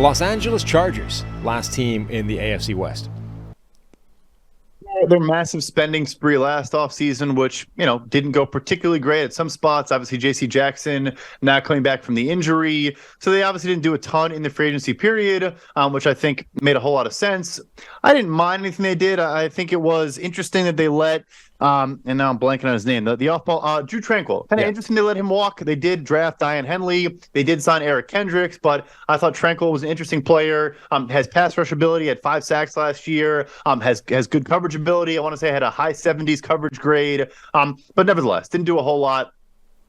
Los Angeles Chargers, last team in the AFC West. Their massive spending spree last offseason, which, didn't go particularly great at some spots. Obviously, J.C. Jackson not coming back from the injury. So they obviously didn't do a ton in the free agency period, which I think made a whole lot of sense. I didn't mind anything they did. I think it was interesting that they let and now I'm blanking on his name. The off-ball, Drew Tranquill. Kind of interesting they let him walk. They did draft Diane Henley. They did sign Eric Kendricks, but I thought Tranquill was an interesting player. Has pass rush ability, had 5 sacks last year. Has good coverage ability. I want to say had a high 70s coverage grade. But nevertheless, didn't do a whole lot.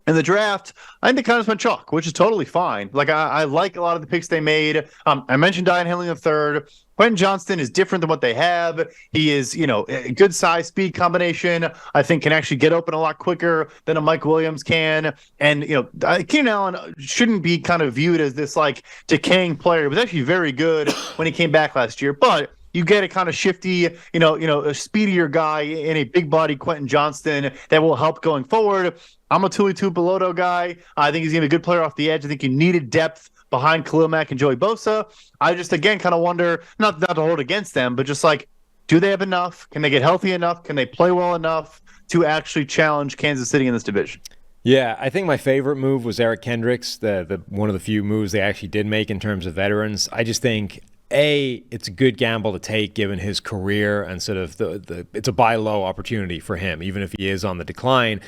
In the draft, I think they kind of went chalk, which is totally fine. Like, I like a lot of the picks they made. I mentioned Diane Henley in the third. Quentin Johnston is different than what they have. He is, a good size speed combination. I think can actually get open a lot quicker than a Mike Williams can. And, Keenan Allen shouldn't be kind of viewed as this like decaying player. He was actually very good when he came back last year, but you get a kind of shifty, a speedier guy in a big body Quentin Johnston that will help going forward. I'm a Tuli Tuipulotu guy. I think he's going to be a good player off the edge. I think you needed depth behind Khalil Mack and Joey Bosa. I just, again, kind of wonder, not to hold against them, but just like, do they have enough? Can they get healthy enough? Can they play well enough to actually challenge Kansas City in this division? Yeah, I think my favorite move was Eric Kendricks, the one of the few moves they actually did make in terms of veterans. I just think, it's a good gamble to take given his career and sort of it's a buy low opportunity for him, even if he is on the decline.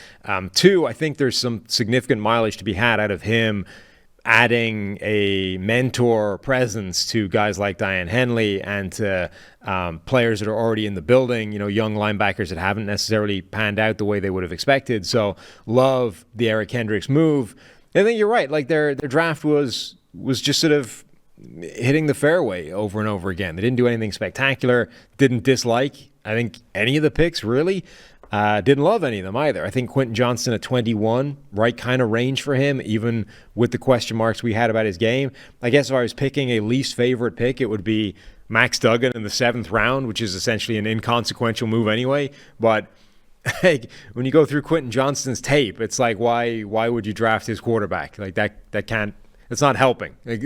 2, I think there's some significant mileage to be had out of him adding a mentor presence to guys like Diane Henley and to players that are already in the building, young linebackers that haven't necessarily panned out the way they would have expected. So love the Eric Kendricks move. I think you're right. Like their draft was just sort of hitting the fairway over and over again. They didn't do anything spectacular, didn't dislike, I think, any of the picks, really. Didn't love any of them either. I think Quentin Johnston at 21, right kind of range for him, even with the question marks we had about his game. I guess if I was picking a least favorite pick, it would be Max Duggan in the 7th round, which is essentially an inconsequential move anyway. But when you go through Quentin Johnston's tape, it's like, why would you draft his quarterback? Like that can't, it's not helping. Like,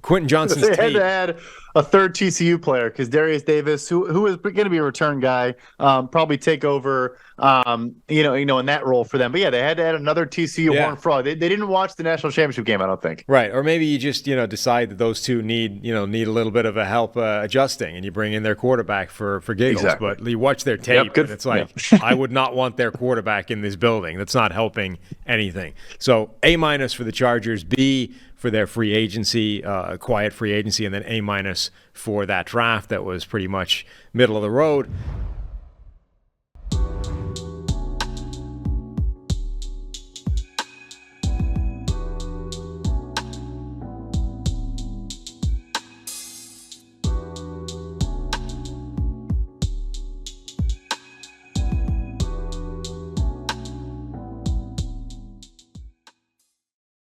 Quentin Johnston's tape. They had to add a third TCU player because Darius Davis, who is going to be a return guy, probably take over, in that role for them. But yeah, they had to add another TCU Horned Frog. They didn't watch the national championship game, I don't think. Right, or maybe you just decide that those two need a little bit of a help adjusting, and you bring in their quarterback for giggles. Exactly. But you watch their tape, and it's like I would not want their quarterback in this building. That's not helping anything. So A- for the Chargers, B for their free agency, quiet free agency, and then A- for that draft that was pretty much middle of the road.